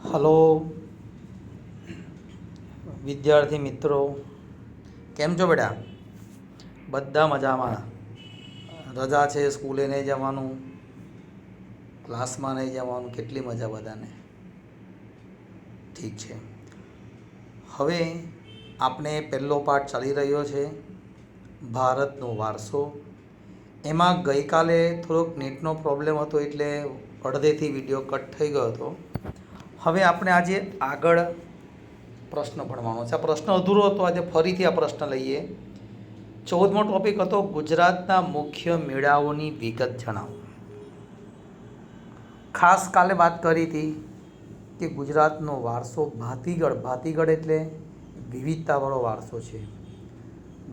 Hello વિદ્યાર્થી મિત્રો, કેમ છો બેટા? બધા મજામાં? રજા છે, સ્કૂલે નહીં જવાનું, ક્લાસમાં નહીં જવાનું, કેટલી મજા બધાને. ઠીક છે, હવે આપણે પહેલો પાઠ ચાલી રહ્યો છે ભારતનો વારસો. એમાં ગઈકાલે થોડોક નેટનો પ્રોબ્લેમ હતો એટલે અડધેથી વિડીયો કટ થઈ ગયો હતો. હવે આપણે આજે આગળ પ્રશ્ન ભણવાનો છે. આ પ્રશ્ન અધૂરો હતો, આજે ફરીથી આ પ્રશ્ન લઈએ. 14મો ટોપિક હતો ગુજરાતના મુખ્ય મેળાઓની વિગત જણાવો. ખાસ કાલે વાત કરી હતી કે ગુજરાતનો વારસો ભાતીગળ એટલે વિવિધતાવાળો વારસો છે.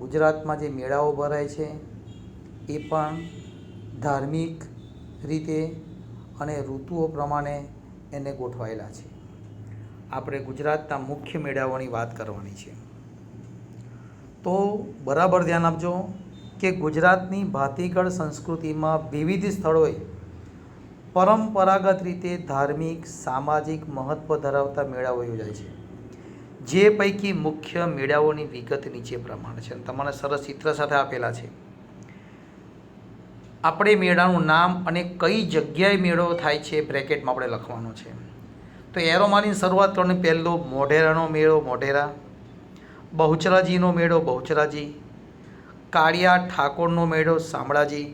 ગુજરાતમાં જે મેળાઓ ભરાય છે એ પણ ધાર્મિક રીતે અને ઋતુઓ પ્રમાણે એને ગોઠવાયેલા છે. આપણે ગુજરાતના મુખ્ય મેળાઓની વાત કરવાની છે, તો બરાબર ધ્યાન આપજો કે ગુજરાતની ભાતીગળ સંસ્કૃતિમાં વિવિધ સ્થળોએ પરંપરાગત રીતે ધાર્મિક સામાજિક મહત્ત્વ ધરાવતા મેળાઓ યોજાય છે. જે પૈકી મુખ્ય મેળાઓની વિગત નીચે પ્રમાણે છે. તમારે સરસ ચિત્ર સાથે આપેલા છે. આપણે મેળાનું નામ અને કઈ જગ્યાએ મેળો થાય છે બ્રેકેટમાં આપણે લખવાનું છે. તો એરોમાંની શરૂઆત કરવાની. પહેલો મોઢેરાનો મેળો મોઢેરા, બહુચરાજીનો મેળો બહુચરાજી, કાળિયા ઠાકોરનો મેળો શામળાજી,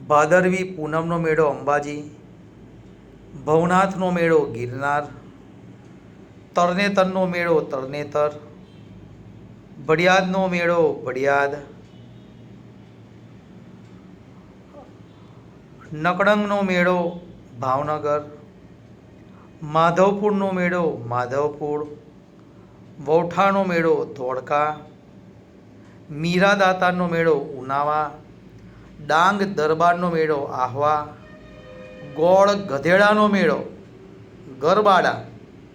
ભાદરવી પૂનમનો મેળો અંબાજી, ભવનાથનો મેળો ગિરનાર, તરણેતરનો મેળો તરણેતર, ભડિયાદનો મેળો ભડિયાદ, નકળંગનો મેળો ભાવનગર, માધવપુરનો મેળો માધવપુર, વૌઠાનો મેળો ધોળકા, મીરાદાતાનો મેળો ઉનાવા, ડાંગ દરબારનો મેળો આહવા, ગોળ ગધેડાનો મેળો ગરબાડા.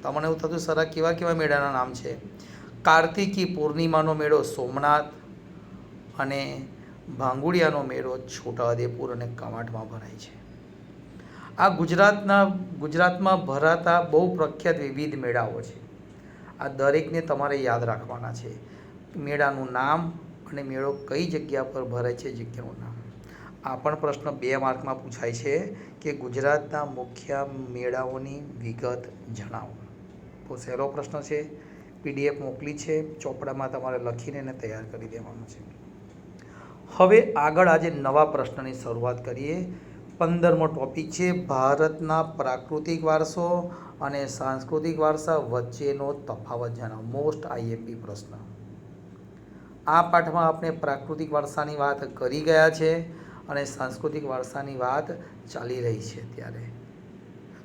તમને એવું થતું સર કેવા કેવા મેળાના નામ છે. કાર્તિકી પૂર્ણિમાનો મેળો સોમનાથ અને ભાંગુડિયાનો મેળો છોટાઉદેપુર અને કવાંટમાં ભરાય છે. આ ગુજરાતમાં ભરાતા બહુ પ્રખ્યાત વિવિધ મેળાઓ છે. આ દરેકને તમારે યાદ રાખવાના છે. મેળાનું નામ અને મેળો કઈ જગ્યા પર ભરાય છે, જગ્યાનું નામ. આ પણ પ્રશ્ન 2 માર્કમાં પૂછાય છે કે ગુજરાતના મુખ્ય મેળાઓની વિગત જણાવો. બહુ સહેલો પ્રશ્ન છે. PDF મોકલી છે, ચોપડામાં તમારે લખીને એને તૈયાર કરી દેવાનું છે. હવે આગળ આજે નવા પ્રશ્નની શરૂઆત કરીએ. 15મો ટોપિક છે ભારતના પ્રાકૃતિક વારસો અને સાંસ્કૃતિક વારસા વચ્ચેનો તફાવત જણાવો. મોસ્ટ IMP પ્રશ્ન. આ પાઠમાં આપણે પ્રાકૃતિક વારસાની વાત કરી ગયા છે અને સાંસ્કૃતિક વારસાની વાત ચાલી રહી છે અત્યારે.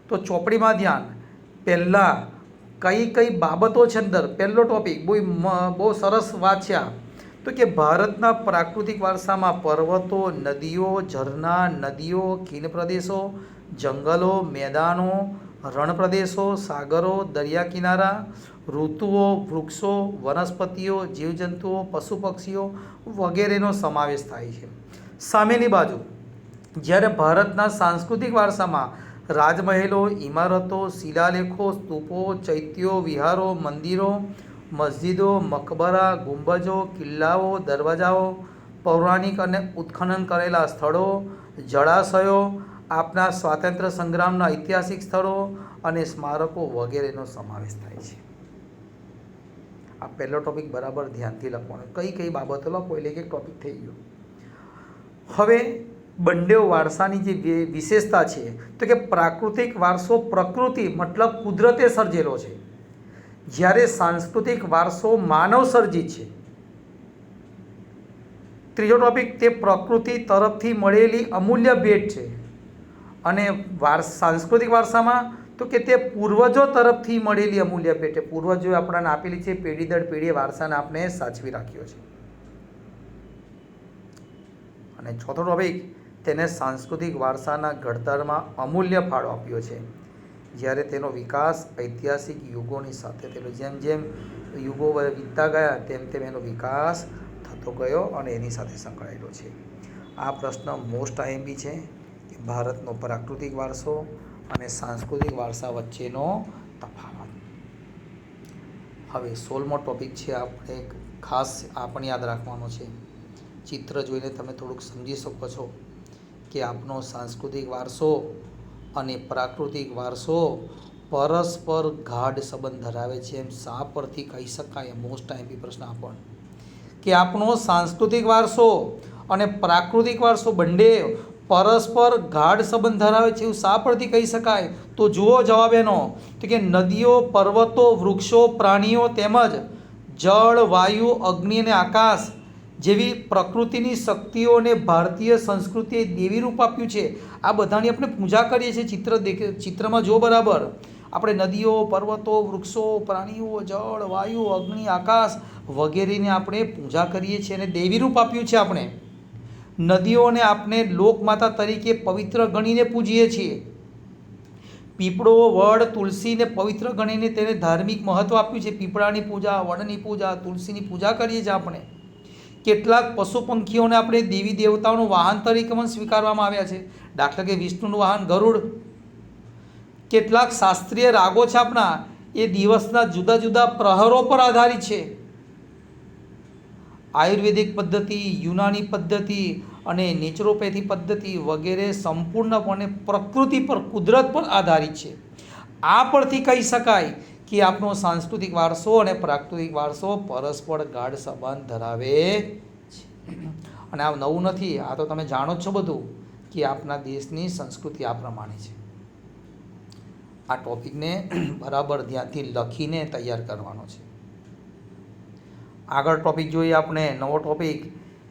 તો ચોપડીમાં ધ્યાન. પહેલાં કઈ બાબતો છે અંદર. પહેલો ટોપિક બહુ સરસ વાત છે આ. તો કે ભારતના પ્રાકૃતિક વારસામાં પર્વતો, નદીઓ, ઝરણા, નદીઓ, ખીણ પ્રદેશો, જંગલો, મેદાનો, રણ પ્રદેશો, સાગરો, દરિયા કિનારા, ઋતુઓ, વૃક્ષો, વનસ્પતિઓ, જીવજંતુઓ, પશુ પક્ષીઓ વગેરેનો સમાવેશ થાય છે. સામેની બાજુ જ્યારે ભારતના સાંસ્કૃતિક વારસામાં રાજમહેલો, ઇમારતો, શિલાલેખો, સ્તૂપો, ચૈત્યો, વિહારો, મંદિરો, મસ્જિદો, મકબરા, ગુંબજો, કિલ્લાઓ, દરવાજાઓ, પૌરાણિક અને ઉત્ખનન કરેલા સ્થળો, જળાશયો, આપણા સ્વાતંત્ર્ય સંગ્રામના ઐતિહાસિક સ્થળો અને સ્મારકો વગેરેનો સમાવેશ થાય છે. આ પહેલો ટોપિક બરાબર ધ્યાનથી લખવાનો. કઈ બાબતો લખો એટલે એક ટોપિક થઈ ગયો. હવે બંને વારસાની જે વિશેષતા છે તો કે પ્રાકૃતિક વારસો પ્રકૃતિ મતલબ કુદરતે સર્જેલો છે, જ્યારે સાંસ્કૃતિક વારસો માનવ સર્જિત છે. ત્રીજો ટોપિક તે પ્રકૃતિ તરફથી મળેલી અમૂલ્ય ભેટ છે. અને સાંસ્કૃતિક વારસામાં તો કે તે પૂર્વજો તરફથી મળેલી અમૂલ્ય ભેટ છે. પૂર્વજોએ આપણને આપેલી છે, પેઢી દર પેઢી વારસાને આપણે સાચવી રાખ્યો છે. અને ચોથો ટોપિક તેને સાંસ્કૃતિક વારસાના ઘડતરમાં અમૂલ્ય ફાળો આપ્યો છે, જ્યારે તેનો વિકાસ ઐતિહાસિક યુગોની સાથે થયેલો. જેમ યુગો વીતતા ગયા તેમ એનો વિકાસ થતો ગયો અને એની સાથે સંકળાયેલો છે. આ પ્રશ્ન મોસ્ટ IMP છે કે ભારતનો પ્રાકૃતિક વારસો અને સાંસ્કૃતિક વારસા વચ્ચેનો તફાવત. હવે 16મો ટોપિક છે, આપણે ખાસ આપણે યાદ રાખવાનો છે. ચિત્ર જોઈને તમે થોડુંક સમજી શકો છો કે આપનો સાંસ્કૃતિક વારસો અને પ્રાકૃતિક વારસો પરસ્પર ગાઢ સંબંધ ધરાવે છે. એમ શા પરથી કહી શકાય? મોસ્ટ ટાઈમથી પ્રશ્ન આપણને કે આપણો સાંસ્કૃતિક વારસો અને પ્રાકૃતિક વારસો બંને પરસ્પર ગાઢ સંબંધ ધરાવે છે એવું શા પરથી કહી શકાય? તો જુઓ જવાબ એનો, તો કે નદીઓ, પર્વતો, વૃક્ષો, પ્રાણીઓ તેમજ જળ, વાયુ, અગ્નિ અને આકાશ જેવી પ્રકૃતિની શક્તિઓને ભારતીય સંસ્કૃતિએ દેવી રૂપ આપ્યું છે. આ બધાની આપણે પૂજા કરીએ છીએ. ચિત્રમાં જો બરાબર આપણે નદીઓ, પર્વતો, વૃક્ષો, પ્રાણીઓ, જળ, વાયુ, અગ્નિ, આકાશ વગેરેને આપણે પૂજા કરીએ છીએ અને દેવી રૂપ આપ્યું છે. આપણે નદીઓને આપણે લોકમાતા તરીકે પવિત્ર ગણીને પૂજીએ છીએ. પીપળો, વડ, તુલસીને પવિત્ર ગણીને તેને ધાર્મિક મહત્વ આપ્યું છે. પીપળાની પૂજા, વડની પૂજા, તુલસીની પૂજા કરીએ છીએ. આપણે કેટલાક પશુ પંખીઓને આપણે દેવી દેવતાઓનું વાહન તરીકે પણ સ્વીકારવામાં આવ્યા છે. દાખલા કે વિષ્ણુનું વાહન ગરુડ. કેટલાક શાસ્ત્રીય રાગો છે આપણા, એ દિવસના જુદા જુદા પ્રહરો પર આધારિત છે. આયુર્વેદિક પદ્ધતિ, યુનાની પદ્ધતિ અને નેચરોપેથી પદ્ધતિ વગેરે સંપૂર્ણપણે પ્રકૃતિ પર, કુદરત પર આધારિત છે. આ પરથી કહી શકાય કે આપણો સાંસ્કૃતિક વારસો અને પ્રાકૃતિક વારસો પરસ્પર ગાઢ સંબંધ ધરાવે છે. અને આ નવું નથી, આ તો તમે જાણો જ છો બધું કે આપણા દેશની સંસ્કૃતિ આ પ્રમાણે છે. આ ટોપિકને બરાબર ધ્યાનથી લખીને તૈયાર કરવાનો છે. આગળ ટોપિક જોઈએ આપણે, નવો ટોપિક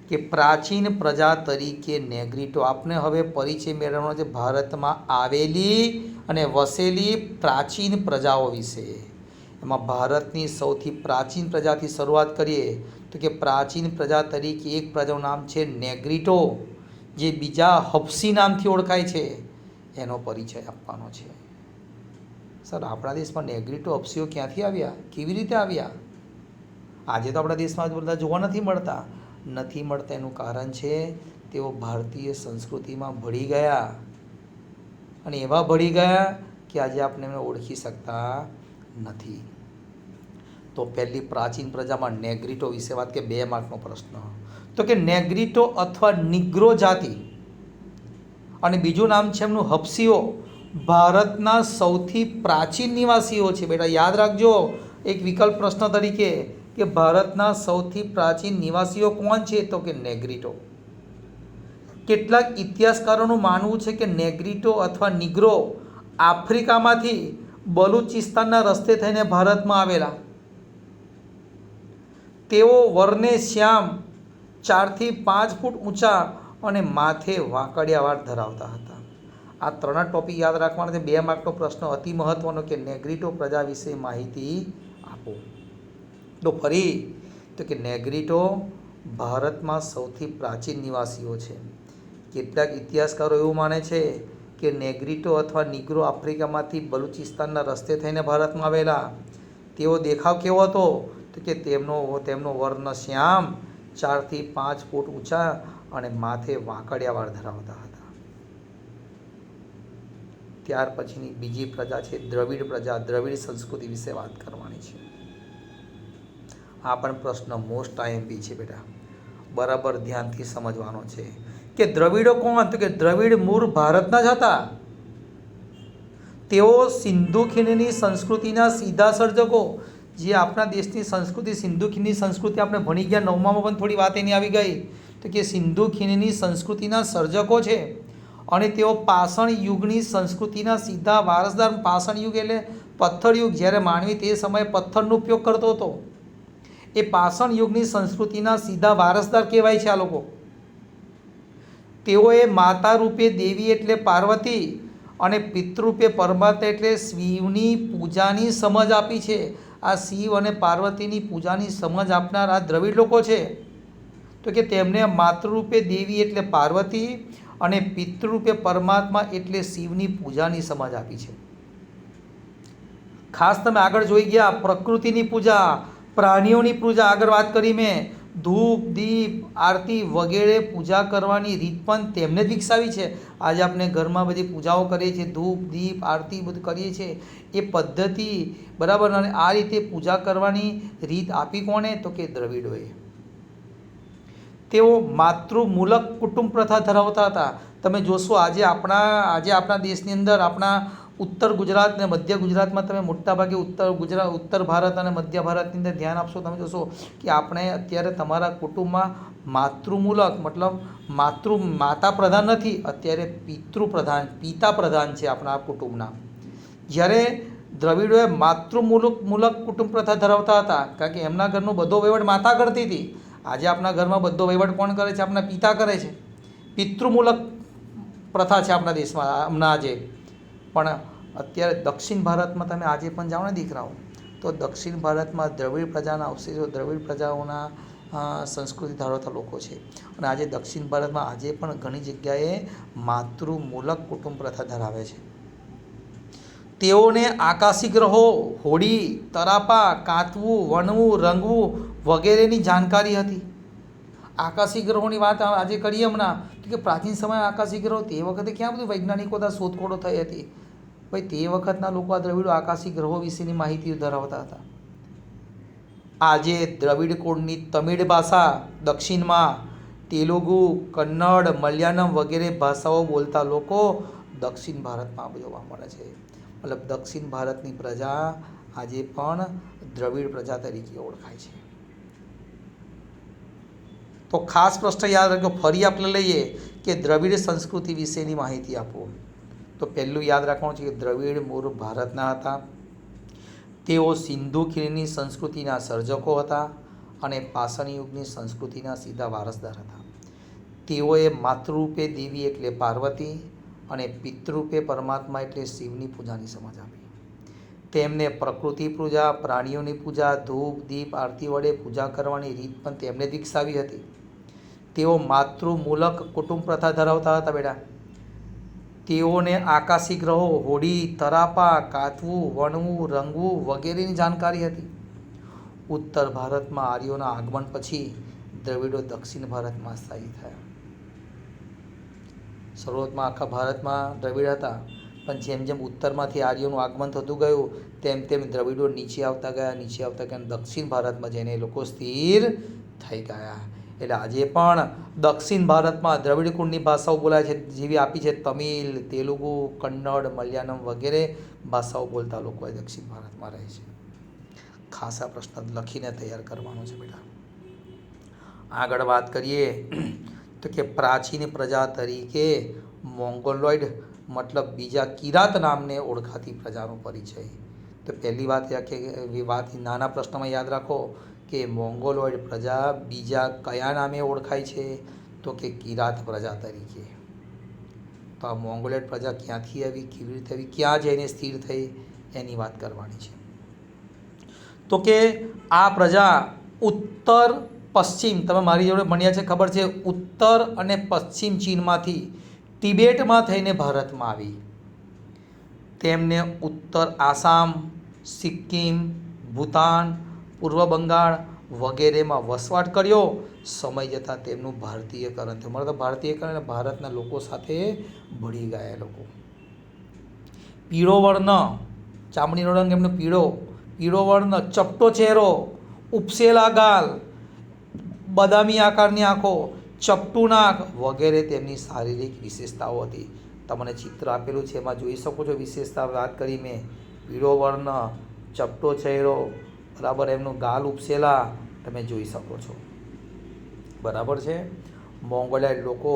કે પ્રાચીન પ્રજા તરીકે નેગ્રીટો. આપણે હવે પરિચય મેળવવાનો છે ભારતમાં આવેલી અને વસેલી પ્રાચીન પ્રજાઓ વિશે. એમાં ભારતની સૌથી પ્રાચીન પ્રજાથી શરૂઆત કરીએ તો કે પ્રાચીન પ્રજા તરીકે એક પ્રજાનું નામ છે નેગ્રીટો, જે બીજા હબ્સી નામથી ઓળખાય છે. એનો પરિચય આપવાનો છે. સર, આપણા દેશમાં નેગ્રીટો, હબ્સીઓ ક્યાંથી આવ્યા, કેવી રીતે આવ્યા? આજે તો આપણા દેશમાં બધા જોવા નથી મળતા. એનું કારણ છે તેઓ ભારતીય સંસ્કૃતિમાં ભળી ગયા, અને એવા ભળી ગયા કે આજે આપણે એમને ઓળખી શકતા નથી. તો પહેલી પ્રાચીન પ્રજામાં નેગ્રીટો વિશે વાત કે 2 માર્કનો પ્રશ્ન. તો કે નેગ્રીટો અથવા નિગ્રો જાતિ, અને બીજું નામ છે એમનું હબ્સીઓ, ભારતના સૌથી પ્રાચીન નિવાસીઓ છે. બેટા યાદ રાખજો એક વિકલ્પ પ્રશ્ન તરીકે કે ભારતના સૌથી પ્રાચીન નિવાસીઓ કોણ છે? તો કે નેગ્રીટો. કેટલાક ઇતિહાસકારોનું માનવું છે કે નેગ્રીટો અથવા નિગ્રો આફ્રિકામાંથી બલુચિસ્તાનના રસ્તે થઈને ભારતમાં આવેલા. તેઓ વર્ણે શ્યામ, 4 થી 5 ફૂટ ઊંચા અને માથે વાંકડિયા વાળ ધરાવતા હતા. આ 3 ટોપિક યાદ રાખવાના છે. 2 માર્કનો પ્રશ્ન અતિ મહત્વનો કે નેગ્રીટો પ્રજા વિશે માહિતી આપો. તો ફરી તો કે નેગ્રીટો ભારતમાં સૌથી પ્રાચીન નિવાસીઓ છે. કેટલાક ઇતિહાસકારો એવું માને છે કે નેગ્રીટો અથવા નિગ્રો આફ્રિકામાંથી બલુચિસ્તાનના રસ્તે થઈને ભારતમાં આવેલા. તેઓ દેખાવ કેવો હતો? તો કે તેમનો વર્ણ શ્યામ, 4 થી 5 ફૂટ ઊંચા અને માથે વાંકડિયા વાળ ધરાવતા હતા. ત્યાર પછીની બીજી પ્રજા છે દ્રવિડ પ્રજા. દ્રવિડ સંસ્કૃતિ વિશે વાત કરવાની છે. આ પણ પ્રશ્ન મોસ્ટ આઈએમપી છે બેટા, બરાબર ધ્યાનથી સમજવાનો છે કે દ્રવિડો કોણ? તો કે દ્રવિડ મૂળ ભારતના જ હતા. તેઓ સિંધુ ખીણની સંસ્કૃતિના સીધા સર્જકો. જે આપણા દેશની સંસ્કૃતિ, સિંધુ ખીણની સંસ્કૃતિ આપણે ભણી ગયા 9મામાં પણ થોડી વાત એની આવી ગઈ. તો કે સિંધુ ખીણની સંસ્કૃતિના સર્જકો છે, અને તેઓ પાષાણ યુગની સંસ્કૃતિના સીધા વારસદાર. પાષાણ યુગ એટલે પથ્થર યુગ, જ્યારે માનવી તે સમયે પથ્થરનો ઉપયોગ કરતો હતો. એ પાષાણ યુગની સંસ્કૃતિના સીધા વારસદાર કહેવાય છે આ લોકો. તેઓએ માતા રૂપે દેવી એટલે પાર્વતી અને પિતૃરૂપે પરમાત્મા એટલે શિવની પૂજાની સમજ આપી છે. આ શિવ અને પાર્વતીની પૂજાની સમજ આપનાર આ દ્રવિડ લોકો છે. તો કે તેમને માતૃરૂપે દેવી એટલે પાર્વતી અને પિતૃરૂપે પરમાત્મા એટલે શિવની પૂજાની સમજ આપી છે. ખાસ તમે આગળ જોઈ ગયા પ્રકૃતિની પૂજા, પ્રાણીઓની પૂજા આગળ વાત કરી મેં. ધૂપ દીપ આરતી વગેરે પૂજા કરવાની રીત પણ તેમણે જ વિકસાવી છે. આજે આપણે ઘરમાં બધી પૂજાઓ કરીએ છીએ, ધૂપ દીપ આરતી બધું કરીએ છીએ, એ પદ્ધતિ બરાબર. અને આ રીતે પૂજા કરવાની રીત આપી કોણે? તો કે દ્રવિડોએ. તેઓ માતૃમૂલક કુટુંબ પ્રથા ધરાવતા હતા. તમે જોશો આજે આપણા દેશની અંદર, આપણા ઉત્તર ગુજરાત અને મધ્ય ગુજરાતમાં તમે મોટાભાગે ઉત્તર ભારત અને મધ્ય ભારતની અંદર ધ્યાન આપશો, તમે જોશો કે આપણે અત્યારે તમારા કુટુંબમાં માતૃમૂલક મતલબ માતા પ્રધાન નથી, અત્યારે પિતા પ્રધાન છે આપણા કુટુંબના. જ્યારે દ્રવિડોએ માતૃમૂલક કુટુંબ પ્રથા ધરાવતા હતા, કારણ કે એમના ઘરનો બધો વહીવટ માતા કરતી હતી. આજે આપણા ઘરમાં બધો વહીવટ કોણ કરે છે? આપણા પિતા કરે છે. પિતૃમૂલક પ્રથા છે આપણા દેશમાં હમણાં આજે. પણ અત્યારે દક્ષિણ ભારતમાં તમે આજે પણ જાઓ ને દીકરાઓ, તો દક્ષિણ ભારતમાં દ્રવિડ પ્રજાના અવશેષો, દ્રવિડ પ્રજાઓના સંસ્કૃતિ ધરાવતા લોકો છે. અને આજે દક્ષિણ ભારતમાં આજે પણ ઘણી જગ્યાએ માતૃમૂલક કુટુંબ પ્રથા ધરાવે છે. તેઓને આકાશી ગ્રહો, હોડી, તરાપા, કાંતવું, વણવું, રંગવું વગેરેની જાણકારી હતી. આકાશી ગ્રહોની વાત આજે કરીએ હમણાં, તો કે પ્રાચીન સમયે આકાશી ગ્રહો, તે વખતે ક્યાં બધું વૈજ્ઞાનિકો શોધખોળો થઈ હતી ભાઈ. તે વખતના લોકો આ દ્રવિડો આકાશી ગ્રહો વિશેની માહિતી ધરાવતા હતા. આજે દ્રવિડ કુળની તમિળ ભાષા દક્ષિણમાં, તેલુગુ, કન્નડ, મલયાલમ વગેરે ભાષાઓ બોલતા લોકો દક્ષિણ ભારતમાં જોવા મળે છે. મતલબ દક્ષિણ ભારતની પ્રજા આજે પણ દ્રવિડ પ્રજા તરીકે ઓળખાય છે. તો ખાસ પ્રશ્ન યાદ રાખજો, ફરી આપણે લઈએ કે દ્રવિડ સંસ્કૃતિ વિશેની માહિતી આપો. તો પહેલું યાદ રાખવાનું છે કે દ્રવિડ મૂળ ભારતના હતા. તેઓ સિંધુ ખીણની સંસ્કૃતિના સર્જકો હતા અને પાષાણ યુગની સંસ્કૃતિના સીધા વારસદાર હતા. તેઓએ માતૃરૂપે દેવી એટલે પાર્વતી અને પિતૃરૂપે પરમાત્મા એટલે શિવની પૂજાની સમજ આપી. તેમને પ્રકૃતિ પૂજા, પ્રાણીઓની પૂજા, ધૂપ દીપ આરતી વડે પૂજા કરવાની રીત પણ તેમણે જ વિકસાવી હતી. તેઓ માતૃમૂલક કુટુંબ પ્રથા ધરાવતા હતા બેટા. તેઓને આકાશી ગ્રહો, હોડી, તરાપા, કાંતવું, વણવું, રંગવું વગેરેની જાણકારી હતી. ઉત્તર ભારતમાં આર્યોના આગમન પછી દ્રવિડો દક્ષિણ ભારતમાં સ્થાયી થયા. શરૂઆતમાં આખા ભારતમાં દ્રવિડ હતા, પણ જેમ જેમ ઉત્તરમાંથી આર્યોનું આગમન થતું ગયું તેમ તેમ દ્રવિડો નીચે આવતા ગયા દક્ષિણ ભારતમાં જઈને એ લોકો સ્થિર થઈ ગયા. એટલે આજે પણ દક્ષિણ ભારતમાં દ્રવિડ કુળની ભાષાઓ બોલાય છે, જેવી આપી છે તમિલ, તેલુગુ, કન્નડ, મલયાલમ વગેરે ભાષાઓ બોલતા લોકો દક્ષિણ ભારતમાં રહે છે. ખાસ આ પ્રશ્ન લખીને તૈયાર કરવાનો છે બેટા. આગળ વાત કરીએ તો કે પ્રાચીન પ્રજા તરીકે મોંગોલોઇડ મતલબ બીજા કિરાત નામને ઓળખાતી પ્રજાનો પરિચય. તો પહેલી વાત નાના પ્રશ્નમાં યાદ રાખો કે મોંગોલોઇડ પ્રજા બીજા કયા નામે ઓળખાય છે? તો કે કિરાત પ્રજા તરીકે. તો આ મોંગોલોઇડ પ્રજા ક્યાંથી આવી, કેવી રીતે આવી, ક્યાં જઈને સ્થિર થઈ, એની વાત કરવાની છે. તો કે આ પ્રજા ઉત્તર પશ્ચિમ, તમે મારી જોડે ભણ્યા છે ખબર છે, ઉત્તર અને પશ્ચિમ ચીનમાંથી તિબેટમાં થઈને ભારતમાં આવી. તેમને ઉત્તર આસામ, સિક્કિમ, ભૂતાન, પૂર્વ બંગાળ વગેરેમાં વસવાટ કર્યો. સમય જતાં તેમનું ભારતીયકરણ થયું. મતલબ ભારતીયકરણ ભારતના લોકો સાથે ભળી ગયા લોકો. પીળો વર્ણ, ચામડીનો રંગ એમનો પીળો વર્ણ, ચપટો ચહેરો, ઉપસેલા ગાલ, બદામી આકારની આંખો, ચપટું નાક વગેરે તેમની શારીરિક વિશેષતાઓ હતી. તમને ચિત્ર આપેલું છે એમાં જોઈ શકો છો વિશેષતા વાત કરી મેં. પીળો વર્ણ, ચપટો ચહેરો, બરાબર, એમનું ગાલ ઉપસેલા તમે જોઈ શકો છો. બરાબર છે. મોંગોલાઇડ લોકો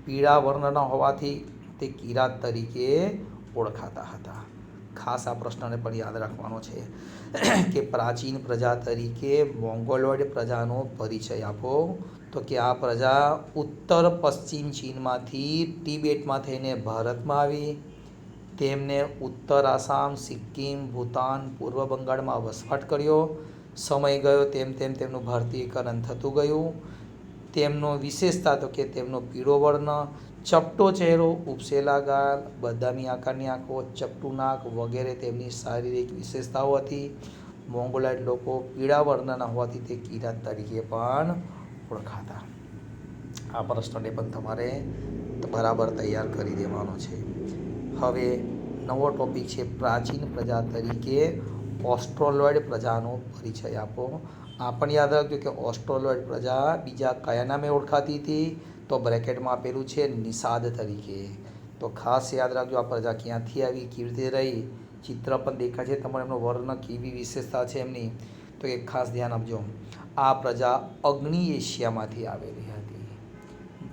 પીળા વર્ણના હોવાથી તે કિરાત તરીકે ઓળખાતા હતા. ખાસ આ પ્રશ્નને પણ યાદ રાખવાનો છે કે પ્રાચીન પ્રજા તરીકે મોંગોલોઇડ પ્રજાનો પરિચય આપો. તો કે આ પ્રજા ઉત્તર પશ્ચિમ ચીનમાંથી તિબેટમાં થઈને ભારતમાં આવી. તેમને ઉત્તર આસામ, સિક્કિમ, ભૂતાન, પૂર્વ બંગાળમાં વસવાટ કર્યો. સમય ગયો તેમ તેમ તેમનું ભારતીયકરણ થતું ગયું. તેમનો વિશેષતા તો કે તેમનો પીળો વર્ણ, ચપટો ચહેરો, ઉપસેલા ગાલ, બદામી આકારની આંખો, ચપટું નાક વગેરે તેમની શારીરિક વિશેષતાઓ હતી. મોંગોલાઇડ લોકો પીળા વર્ણના હોવાથી તે કિરાત તરીકે પણ ઓળખાતા. આ પ્રશ્નને પણ તમારે બરાબર તૈયાર કરી દેવાનો છે. હવે નવો ટોપિક છે પ્રાચીન પ્રજા તરીકે ઓસ્ટ્રોલોઇડ પ્રજાનો પરિચય આપો. આ પણ યાદ રાખજો કે ઓસ્ટ્રોલોઇડ પ્રજા બીજા કયા નામે ઓળખાતી હતી, તો બ્રેકેટમાં આપેલું છે નિષાદ તરીકે. તો ખાસ યાદ રાખજો આ પ્રજા ક્યાંથી આવી, કેવી રીતે રહી. ચિત્ર પણ દેખાય છે તમારે એમનો વર્ણ કેવી વિશેષતા છે એમની, તો એ ખાસ ધ્યાન આપજો. આ પ્રજા અગ્નિ એશિયામાંથી આવેલી હતી.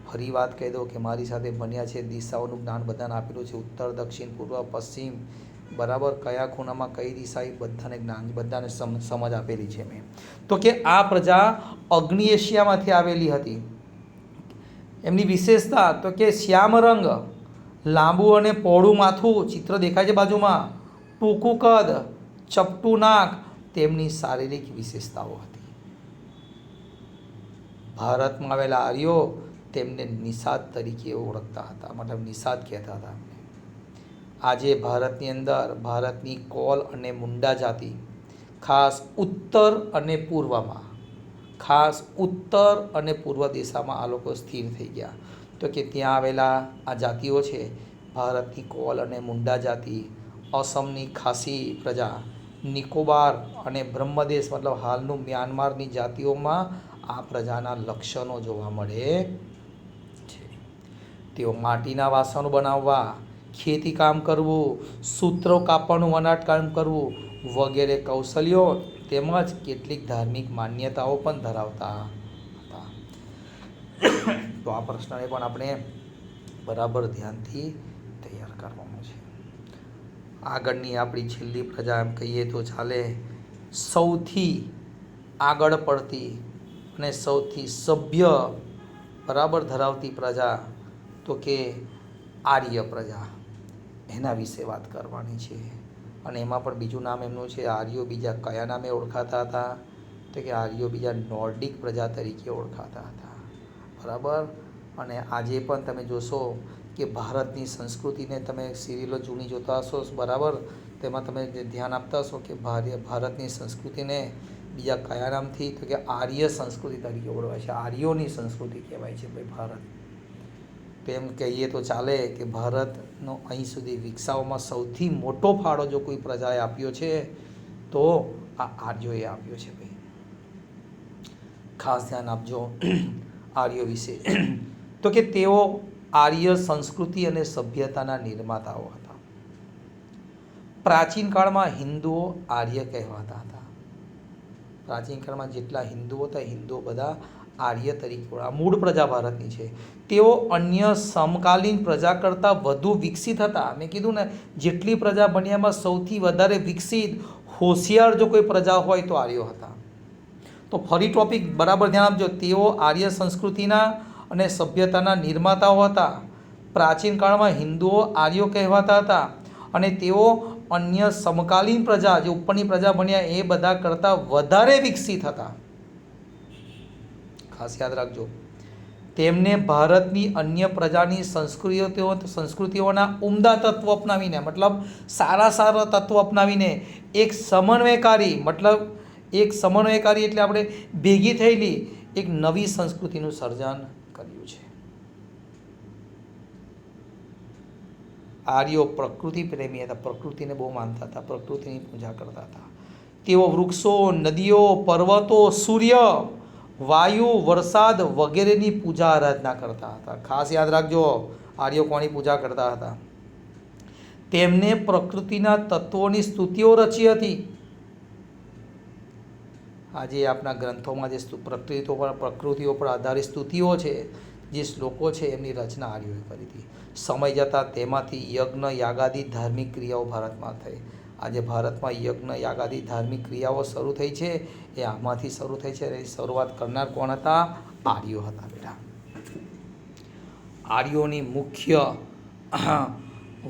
ફરી વાત કહી દઉં કે મારી સાથે બન્યા છે, દિશાઓનું જ્ઞાન બધાને આપેલું છે, ઉત્તર દક્ષિણ પૂર્વ પશ્ચિમ, બરાબર કયા ખૂણામાં કઈ દિશા, એ બધાને જ્ઞાન, બધાને સમજ આપેલી છે મેં. તો કે આ પ્રજા અગ્નિ એશિયામાંથી આવેલી હતી. એમની વિશેષતા તો કે શ્યામ રંગ, લાંબુ અને પહોળું માથું, ચિત્ર દેખાય છે બાજુમાં, ટૂંકું કદ, ચપટું નાક, તેમની શારીરિક વિશેષતાઓ હતી. ભારતમાં આવેલા આર્યો તેમને નિષાદ તરીકે ઓળખતા હતા, મતલબ નિષાદ કહેતા હતા. આજે ભારતની અંદર ભારતની કોલ અને મુંડા જાતિ ખાસ ઉત્તર અને પૂર્વમાં, ખાસ ઉત્તર અને પૂર્વ દિશામાં આ લોકો સ્થિર થઈ ગયા. તો કે ત્યાં આવેલા આ જાતિઓ છે ભારતની કોલ અને મુંડા જાતિ, અસમની ખાસી પ્રજા, નિકોબાર અને બ્રહ્મદેશ મતલબ હાલનું મ્યાનમારની જાતિઓમાં આ પ્રજાના લક્ષણો જોવા મળે છે. તેઓ માટીના વાસણો બનાવવા, ખેતી કામ કરવું, સૂત્રો કાપવાનું, વણાટકામ કરવું વગેરે કૌશલ્યો તેમજ કેટલીક ધાર્મિક માન્યતાઓ પણ ધરાવતા હતા. તો આ પ્રશ્નને પણ આપણે બરાબર ધ્યાનથી તૈયાર કરવાનો છે. આગળની આપણી છેલ્લી પ્રજા એમ કહીએ તો ચાલે, સૌથી આગળ પડતી અને સૌથી સભ્ય બરાબર ધરાવતી પ્રજા તો કે આર્ય પ્રજા, એના વિશે વાત કરવાની છે. અને એમાં પણ બીજું નામ એમનું છે આર્યો બીજા કયા નામે ઓળખાતા હતા, તો કે આર્યો બીજા નોર્ડિક પ્રજા તરીકે ઓળખાતા હતા. બરાબર. અને આજે પણ તમે જોશો કે ભારતની સંસ્કૃતિને તમે સિરિયલો જૂની જોતા હશો, બરાબર, તેમાં તમે ધ્યાન આપતા હશો કે ભારતની સંસ્કૃતિને બીજા કયા નામથી, તો કે આર્ય સંસ્કૃતિ તરીકે ઓળખાય છે. આર્યોની સંસ્કૃતિ કહેવાય છે ભાઈ ભારત. તો એમ કહીએ તો ચાલે કે ભારતનો અહીં સુધી વિકસાવવામાં સૌથી મોટો ફાળો જો કોઈ પ્રજાએ આપ્યો છે તો આ આર્યોએ આપ્યો છે ભાઈ. ખાસ ધ્યાન આપજો આર્યો વિશે. તો કે તેઓ આર્ય સંસ્કૃતિ અને સભ્યતાના નિર્માતાઓ હતા. પ્રાચીન કાળમાં હિન્દુઓ આર્ય કહેવાતા હતા. પ્રાચીન કાળમાં જેટલા હિન્દુઓ હતા, હિન્દુઓ બધા આર્ય તરીકે, આ મૂળ પ્રજા ભારતની છે. તેઓ અન્ય સમકાલીન પ્રજા કરતાં વધુ વિકસિત હતા. મેં કીધું ને, જેટલી પ્રજા બન્યામાં સૌથી વધારે વિકસિત હોશિયાર જો કોઈ પ્રજા હોય તો આર્યો હતા. તો ફરી ટોપિક બરાબર ધ્યાન આપજો. તેઓ આર્ય સંસ્કૃતિના અને સભ્યતાના નિર્માતાઓ હતા. પ્રાચીન કાળમાં હિન્દુઓ આર્યો કહેવાતા હતા અને તેઓ અન્ય સમકાલીન પ્રજા જે ઉપરની પ્રજા બન્યા એ બધા કરતાં વધારે વિકસિત હતા. ખાસ યાદ રાખજો. તેમને ભારતની અન્ય પ્રજાની સંસ્કૃતિઓના ઉમદા તત્વો અપનાવીને, મતલબ સારા સારા તત્વો અપનાવીને એક સમન્વયકારી, મતલબ એક સમન્વયકારી એટલે આપણે ભેગી થયેલી એક નવી સંસ્કૃતિનું સર્જન કર્યું છે. આર્યો પ્રકૃતિ પ્રેમી હતા, પ્રકૃતિને બહુ માનતા હતા, પ્રકૃતિની પૂજા કરતા હતા. તેઓ વૃક્ષો, નદીઓ, પર્વતો, સૂર્ય, વાયુ, વરસાદ વગેરેની પૂજા આરાધના કરતા હતા. ખાસ યાદ રાખજો આર્યો કોની પૂજા કરતા હતા. તેમને પ્રકૃતિના તત્વોની સ્તુતિઓ રચી હતી. આજે આપણા ગ્રંથોમાં જે પ્રકૃતિઓ પર આધારિત સ્તુતિઓ છે, જે શ્લોકો છે, એમની રચના આર્યોએ કરી હતી. સમય જતાં તેમાંથી યજ્ઞ, યાગાદી ધાર્મિક ક્રિયાઓ ભારતમાં થઈ. આજે ભારતમાં યજ્ઞ, યાગાદી ધાર્મિક ક્રિયાઓ શરૂ થઈ છે, એ આમાંથી શરૂ થઈ છે. એની શરૂઆત કરનાર કોણ હતા? આર્યો હતા બેટા. આર્યોની મુખ્ય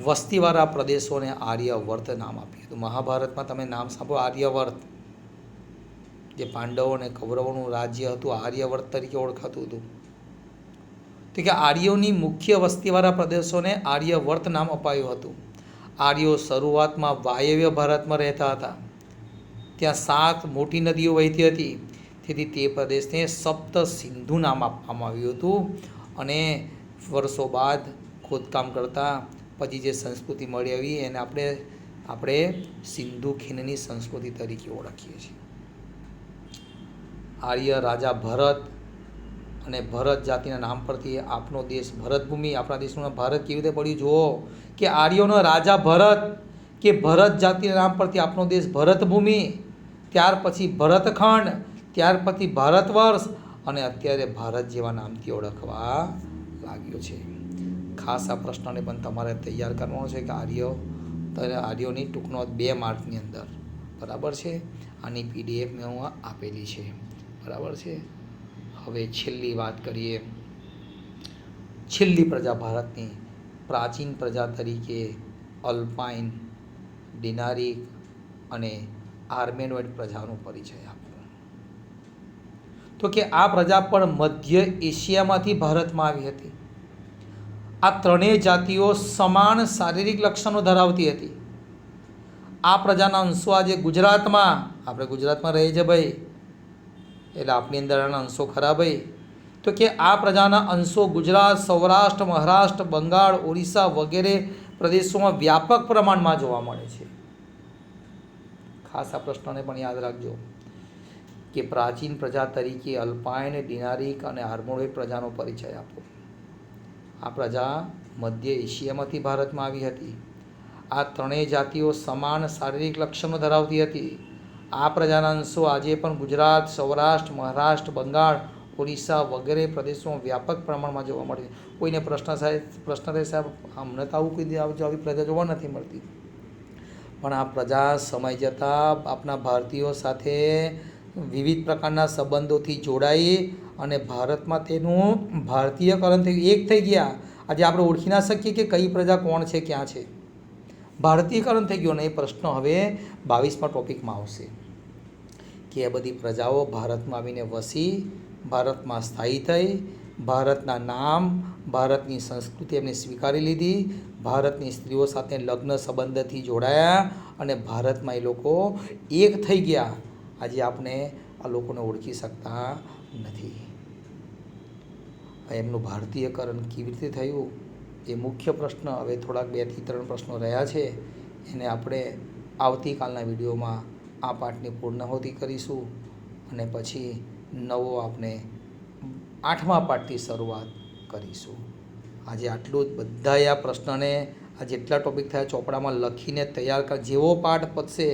વસ્તીવાળા પ્રદેશોને આર્યવર્ત નામ આપ્યું હતું. મહાભારતમાં તમે નામ સાંભળો આર્યવર્ત. જે પાંડવો અને કૌરવોનું રાજ્ય હતું આર્યવર્ત તરીકે ઓળખાતું હતું. તો કે આર્યોની મુખ્ય વસ્તીવાળા પ્રદેશોને આર્યવર્ત નામ અપાયું હતું. આર્યો શરૂઆતમાં વાયવ્ય ભારતમાં રહેતા હતા. ત્યાં 7 મોટી નદીઓ વહેતી હતી, તેથી તે પ્રદેશને સપ્ત સિંધુ નામ આપવામાં આવ્યું હતું. અને વર્ષો બાદ ખોદકામ કરતાં પછી જે સંસ્કૃતિ મળી આવી એને આપણે સિંધુ ખીણની સંસ્કૃતિ તરીકે ઓળખીએ છીએ. આર્ય રાજા ભરત અને ભરત જાતિના નામ પરથી આપણો દેશ ભરતભૂમિ, આપણા દેશનું નામ ભારત કેવી રીતે પડ્યું જુઓ કે આર્યોનો રાજા ભરત કે ભરત જાતિના નામ પરથી આપણો દેશ ભરતભૂમિ, ત્યાર પછી ભરતખંડ, ત્યાર પછી ભારત વર્ષ અને અત્યારે ભારત જેવા નામથી ઓળખવા લાગ્યો છે. ખાસ આ પ્રશ્નને પણ તમારે તૈયાર કરવાનો છે કે આર્યોની ટૂંકનો 2 માર્કની અંદર, બરાબર છે. આની PDF મેં હું આપેલી છે, બરાબર છે. હવે છેલ્લી વાત કરીએ. છેલ્લી પ્રજા ભારતની પ્રાચીન પ્રજા તરીકે અલ્પાઇન, ડિનારિક અને આર્મેનોઇડ પ્રજાનો પરિચય આપવો. તો કે આ પ્રજા પણ મધ્ય એશિયામાંથી ભારતમાં આવી હતી. આ ત્રણેય જાતિઓ સમાન શારીરિક લક્ષણો ધરાવતી હતી. આ પ્રજાના અંશો આજે ગુજરાતમાં, આપણે ગુજરાતમાં રહીએ છીએ ભાઈ, એટલે આપણી અંદર આના અંશો ખરા ભાઈ. તો કે આ પ્રજાના અંશો ગુજરાત, સૌરાષ્ટ્ર, મહારાષ્ટ્ર, બંગાળ, ઓડિશા વગેરે પ્રદેશોમાં વ્યાપક પ્રમાણમાં જોવા મળે છે. ખાસ આ પ્રશ્નને પણ યાદ રાખજો કે પ્રાચીન પ્રજા તરીકે અલ્પાઇન, ડિનારિક અને આર્મેનોઇડ પ્રજાનો પરિચય આપો. આ પ્રજા મધ્ય એશિયામાંથી ભારતમાં આવી હતી. આ ત્રણેય જાતિઓ સમાન શારીરિક લક્ષણો ધરાવતી હતી. આ પ્રજાના અંશો આજે પણ ગુજરાત, સૌરાષ્ટ્ર, મહારાષ્ટ્ર, બંગાળ, ઓડિશા વગેરે પ્રદેશોમાં વ્યાપક પ્રમાણમાં જોવા મળે છે. કોઈને પ્રશ્ન થાય સાહેબ અમને તો આવું કોઈ આવી પ્રજા જોવા નથી મળતી, પણ આ પ્રજા સમય જતાં આપણા ભારતીયો સાથે વિવિધ પ્રકારના સંબંધોથી જોડાઈ અને ભારતમાં તેનું ભારતીયકરણ થયું, એક થઈ ગયા. આજે આપણે ઓળખી ના શકીએ કે કઈ પ્રજા કોણ છે, ક્યાં છે. ભારતીયકરણ થઈ ગયું. અને એ પ્રશ્ન હવે 22મા ટોપિકમાં આવશે કે એ બધી પ્રજાઓ ભારતમાં આવીને વસી, ભારતમાં સ્થાયી થઈ, ભારતના નામ, ભારતની સંસ્કૃતિ એમને સ્વીકારી લીધી, ભારતની સ્ત્રીઓ સાથે લગ્ન સંબંધથી જોડાયા અને ભારતમાં એ લોકો એક થઈ ગયા. આજે આપણે આ લોકોને ઓળખી શકતા નથી. એમનું ભારતીયકરણ કેવી રીતે થયું એ મુખ્ય પ્રશ્ન. હવે થોડાક 2 થી 3 પ્રશ્નો રહ્યા છે, એને આપણે આવતીકાલના વિડીયોમાં આ પાઠની પૂર્ણાહુતિ કરીશું અને પછી નવો આપણે 8મા પાઠથી શરૂઆત કરીશું. આજે આટલું જ. બધાએ આ પ્રશ્નને આ જેટલા ટોપિક થયા ચોપડામાં લખીને તૈયાર કર. જેવો પાઠ પતશે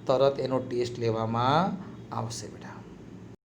તરત એનો ટેસ્ટ લેવામાં આવશે બેટા.